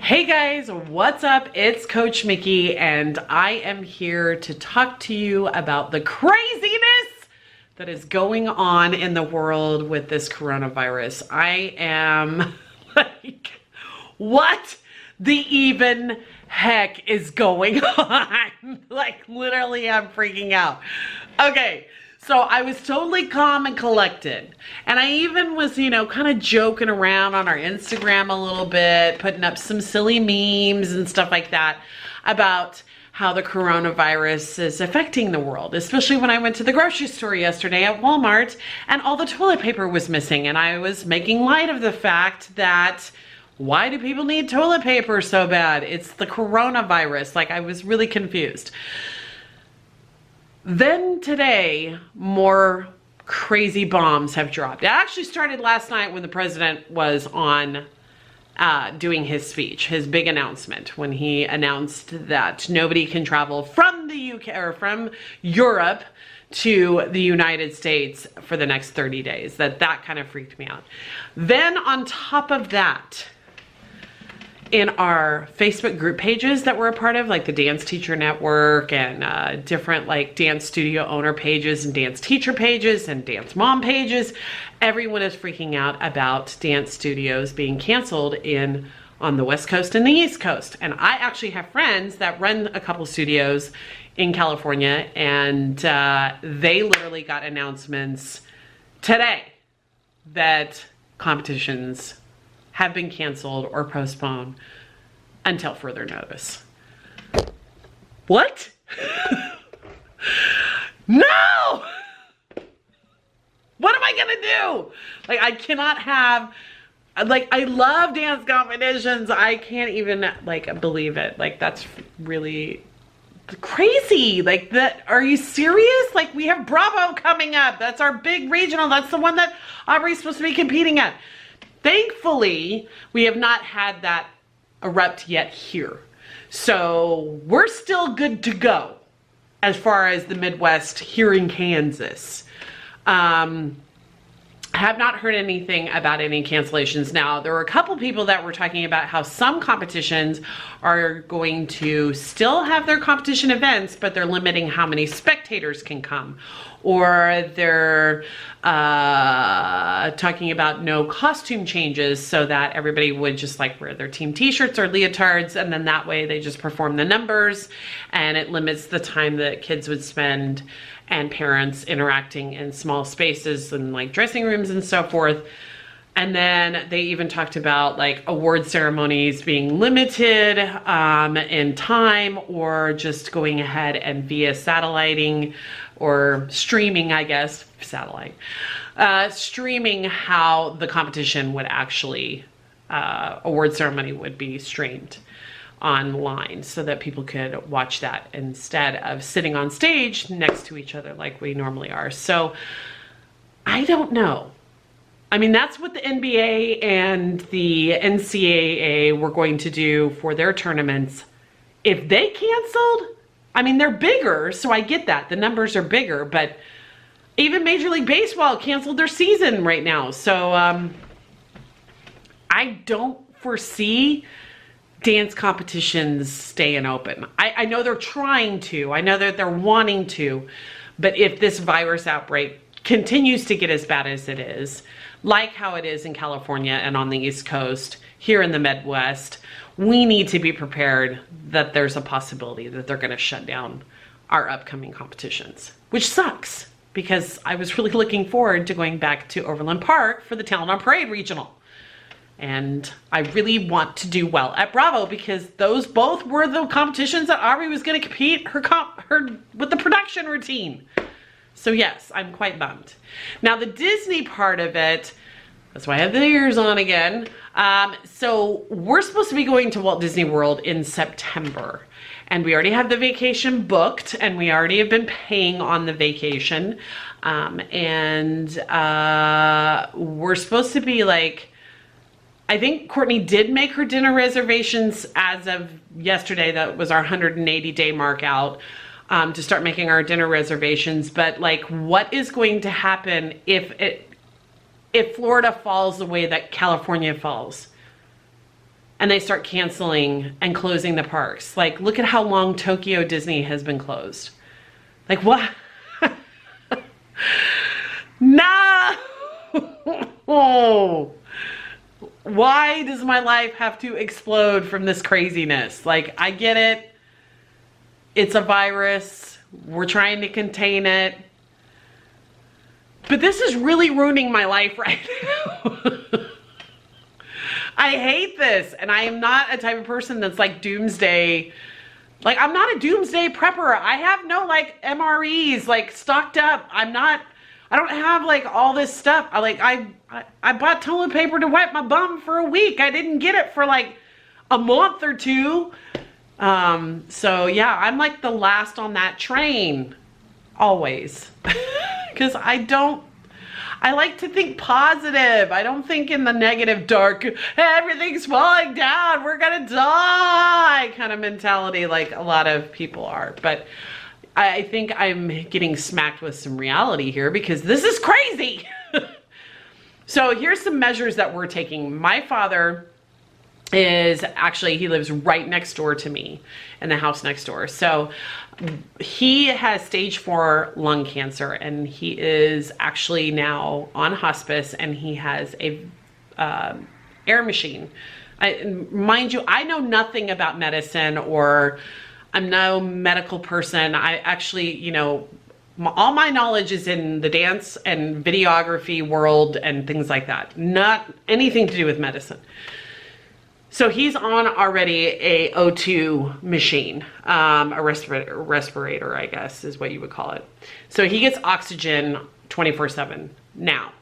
Hey guys, what's up? It's Coach Mickey and I am here to talk to you about the craziness that is going on in the world with this coronavirus. I am like, what the even heck is going on? Like literally I'm freaking out. Okay. So I was totally calm and collected. And I even was, kind of joking around on our Instagram a little bit, putting up some silly memes and stuff like that about how the coronavirus is affecting the world, especially when I went to the grocery store yesterday at Walmart and all the toilet paper was missing. And I was making light of the fact that why do people need toilet paper so bad? It's the coronavirus. Like I was really confused. Then today, more crazy bombs have dropped. It actually started last night when the president was on doing his speech, his big announcement, when he announced that nobody can travel from the UK or from Europe to the United States for the next 30 days. That kind of freaked me out. Then on top of that, in our Facebook group pages that we're a part of, like the Dance Teacher Network and different like dance studio owner pages and dance teacher pages and dance mom pages, everyone is freaking out about dance studios being canceled on the West Coast and the East Coast. And I actually have friends that run a couple studios in California, and they literally got announcements today that competitions have been canceled or postponed until further notice. What? No! What am I gonna do? Like, I cannot have, like, I love dance competitions. I can't even, like, believe it. Like, that's really crazy. Like, are you serious? Like, we have Bravo coming up. That's our big regional. That's the one that Aubrey's supposed to be competing at. Thankfully, we have not had that erupt yet here. So we're still good to go as far as the Midwest here in Kansas. Have not heard anything about any cancellations. Now, there were a couple people that were talking about how some competitions are going to still have their competition events, but they're limiting how many spectators can come. Or they're talking about no costume changes so that everybody would just like wear their team t-shirts or leotards, and then that way they just perform the numbers and it limits the time that kids would spend and parents interacting in small spaces and like dressing rooms and so forth. And then they even talked about like award ceremonies being limited in time, or just going ahead and via satelliting or streaming, I guess, streaming how the competition would actually, award ceremony would be streamed online so that people could watch that instead of sitting on stage next to each other like we normally are. So I don't know. I mean, that's what the NBA and the NCAA were going to do for their tournaments. If they canceled, I mean, they're bigger, so I get that. The numbers are bigger, but even Major League Baseball canceled their season right now. So I don't foresee dance competitions staying open. I know they're trying to. I know that they're wanting to. But if this virus outbreak continues to get as bad as it is, like how it is in California and on the East Coast, here in the Midwest, we need to be prepared that there's a possibility that they're going to shut down our upcoming competitions, which sucks because I was really looking forward to going back to Overland Park for the Talent on Parade Regional. And I really want to do well at Bravo because those both were the competitions that Aubrey was going to compete her with the production routine. So yes, I'm quite bummed. Now the Disney part of it, that's why I have the ears on again. So we're supposed to be going to Walt Disney World in September. And we already have the vacation booked and we already have been paying on the vacation. We're supposed to be like, I think Courtney did make her dinner reservations as of yesterday. That was our 180-day mark out to start making our dinner reservations. But like, what is going to happen if Florida falls the way that California falls? and they start canceling and closing the parks. Like, look at how long Tokyo Disney has been closed. Like, what? No! Why does my life have to explode from this craziness? Like, I get it. It's a virus. We're trying to contain it. But this is really ruining my life right now. I hate this. And I am not a type of person that's like doomsday. Like, I'm not a doomsday prepper. I have no like MREs like stocked up. I don't have like all this stuff. I bought toilet paper to wipe my bum for a week. I didn't get it for like a month or two. So yeah, I'm like the last on that train always. Because I like to think positive. I don't think in the negative, dark, everything's falling down, we're gonna die kind of mentality like a lot of people are. But I think I'm getting smacked with some reality here because this is crazy. So here's some measures that we're taking. My father is actually, he lives right next door to me in the house next door. So he has stage 4 lung cancer, and he is actually now on hospice, and he has a air machine. Mind you, I know nothing about medicine, or I'm no medical person. I actually, you know, all my knowledge is in the dance and videography world and things like that. Not anything to do with medicine. So he's on already a O2 machine, a respirator, I guess is what you would call it. So he gets oxygen 24/7. Now,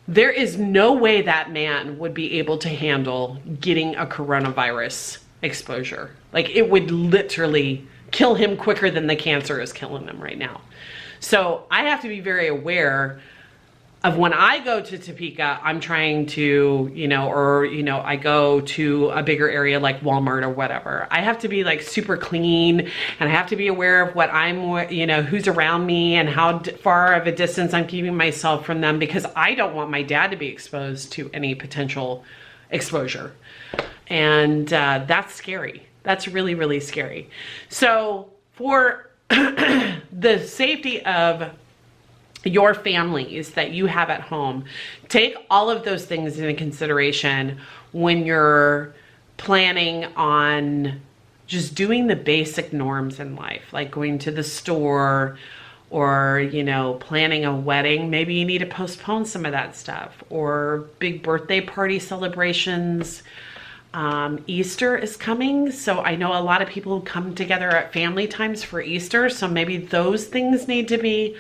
there is no way that man would be able to handle getting a coronavirus exposure. Like, it would literally kill him quicker than the cancer is killing him right now. So I have to be very aware of when I go to Topeka, I'm trying to, you know, or, you know, I go to a bigger area like Walmart or whatever. I have to be like super clean, and I have to be aware of what I'm, you know, who's around me and how far of a distance I'm keeping myself from them, because I don't want my dad to be exposed to any potential exposure. And that's scary. That's really, really scary. So for the safety of your families that you have at home, take all of those things into consideration when you're planning on just doing the basic norms in life, like going to the store, or, you know, planning a wedding. Maybe you need to postpone some of that stuff, or big birthday party celebrations. Easter is coming, so I know a lot of people come together at family times for Easter, so maybe those things need to be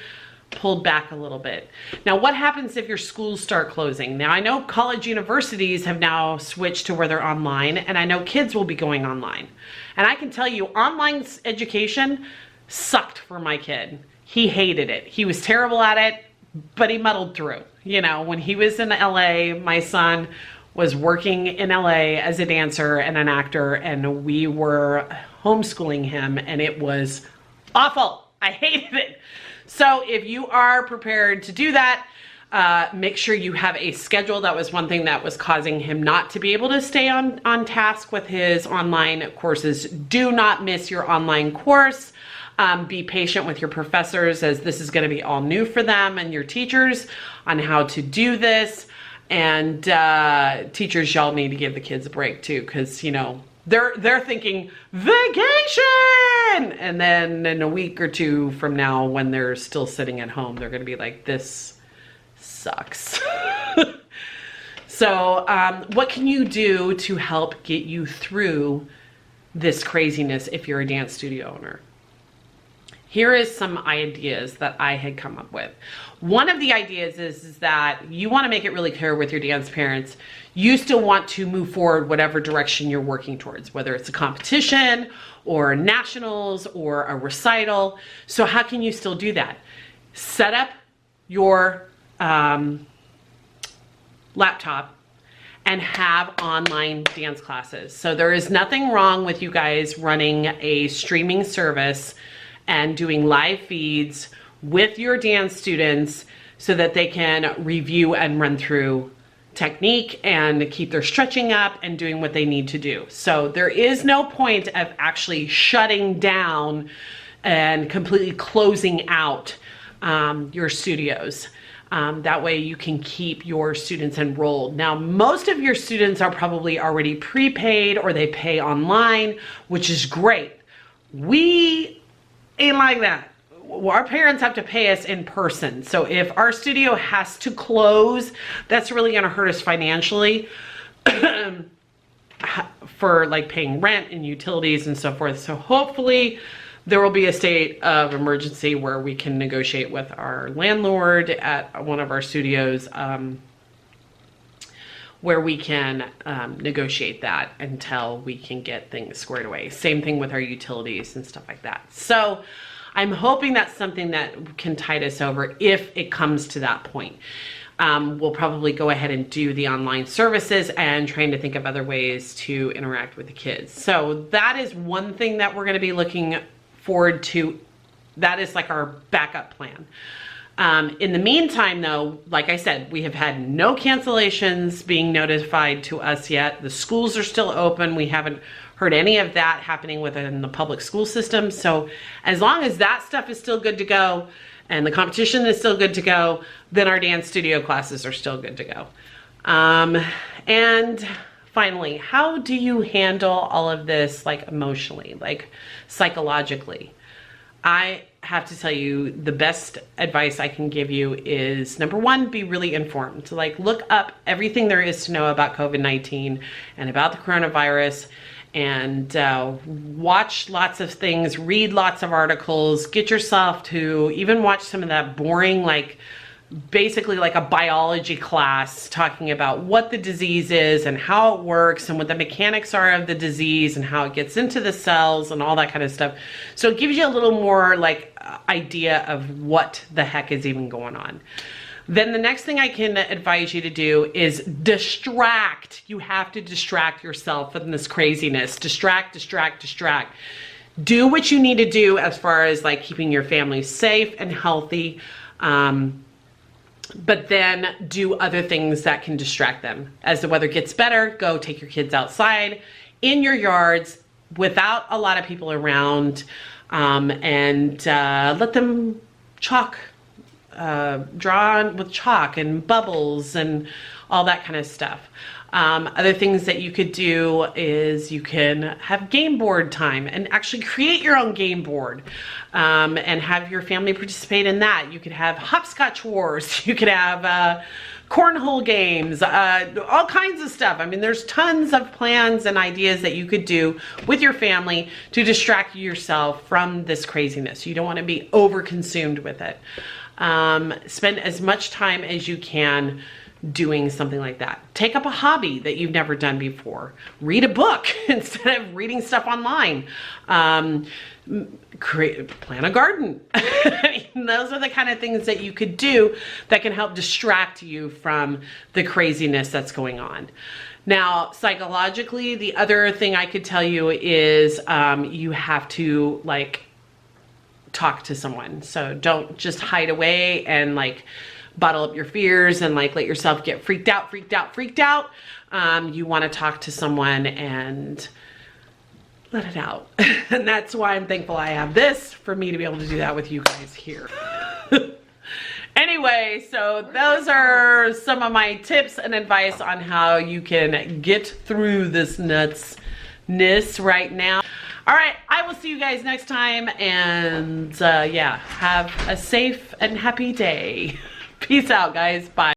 pulled back a little bit. Now, what happens if your schools start closing? Now, I know college universities have now switched to where they're online, and I know kids will be going online. And I can tell you, online education sucked for my kid. He hated it. He was terrible at it, but he muddled through. You know, when he was in LA, my son was working in LA as a dancer and an actor, and we were homeschooling him, and it was awful. I hated it. So if you are prepared to do that, make sure you have a schedule. That was one thing that was causing him not to be able to stay on task with his online courses. Do not miss your online course. Be patient with your professors, as this is going to be all new for them, and your teachers on how to do this. And teachers, y'all need to give the kids a break too, because, you know, they're thinking vacation, and then in a week or two from now, when they're still sitting at home, they're going to be like, this sucks. So what can you do to help get you through this craziness if you're a dance studio owner? Here is some ideas that I had come up with. One of the ideas is that you want to make it really clear with your dance parents, you still want to move forward whatever direction you're working towards, whether it's a competition or nationals or a recital. So how can you still do that? Set up your laptop and have online dance classes. So there is nothing wrong with you guys running a streaming service and doing live feeds with your dance students so that they can review and run through technique and keep their stretching up and doing what they need to do. So there is no point of actually shutting down and completely closing out your studios. That way you can keep your students enrolled. Now, most of your students are probably already prepaid or they pay online, which is great. We ain't like that. Our parents have to pay us in person. So if our studio has to close, that's really going to hurt us financially for like paying rent and utilities and so forth. So hopefully there will be a state of emergency where we can negotiate with our landlord at one of our studios, where we can negotiate that until we can get things squared away. Same thing with our utilities and stuff like that. So I'm hoping that's something that can tide us over if it comes to that point. We'll probably go ahead and do the online services and trying to think of other ways to interact with the kids. So that is one thing that we're going to be looking forward to. That is like our backup plan. In the meantime, though, like I said, we have had no cancellations being notified to us yet. The schools are still open. We haven't heard any of that happening within the public school system. So as long as that stuff is still good to go and the competition is still good to go, then our dance studio classes are still good to go. And finally, how do you handle all of this, like emotionally, like psychologically? I have to tell you, the best advice I can give you is, number one, be really informed. So like look up everything there is to know about COVID-19 and about the coronavirus, and watch lots of things, read lots of articles, get yourself to even watch some of that boring, like basically like a biology class talking about what the disease is and how it works and what the mechanics are of the disease and how it gets into the cells and all that kind of stuff. So it gives you a little more like idea of what the heck is even going on. Then the next thing I can advise you to do is distract. You have to distract yourself from this craziness. Distract, distract, distract. Do what you need to do as far as like keeping your family safe and healthy. But then do other things that can distract them. As the weather gets better, go take your kids outside in your yards without a lot of people around, and let them draw on with chalk and bubbles and all that kind of stuff. Other things that you could do is you can have game board time and actually create your own game board, and have your family participate in that. You could have hopscotch wars. You could have cornhole games, all kinds of stuff. I mean, there's tons of plans and ideas that you could do with your family to distract yourself from this craziness. You don't want to be over-consumed with it. Spend as much time as you can doing something like that. Take up a hobby that you've never done before. Read a book instead of reading stuff online. Plant a garden. I mean, those are the kind of things that you could do that can help distract you from the craziness that's going on. Now, psychologically, the other thing I could tell you is you have to like talk to someone. So don't just hide away and like bottle up your fears and like let yourself get freaked out. You want to talk to someone and let it out. And that's why I'm thankful I have this, for me to be able to do that with you guys here. Anyway, so those are some of my tips and advice on how you can get through this nutsness right now. All right, I will see you guys next time, and yeah, have a safe and happy day. Peace out, guys. Bye.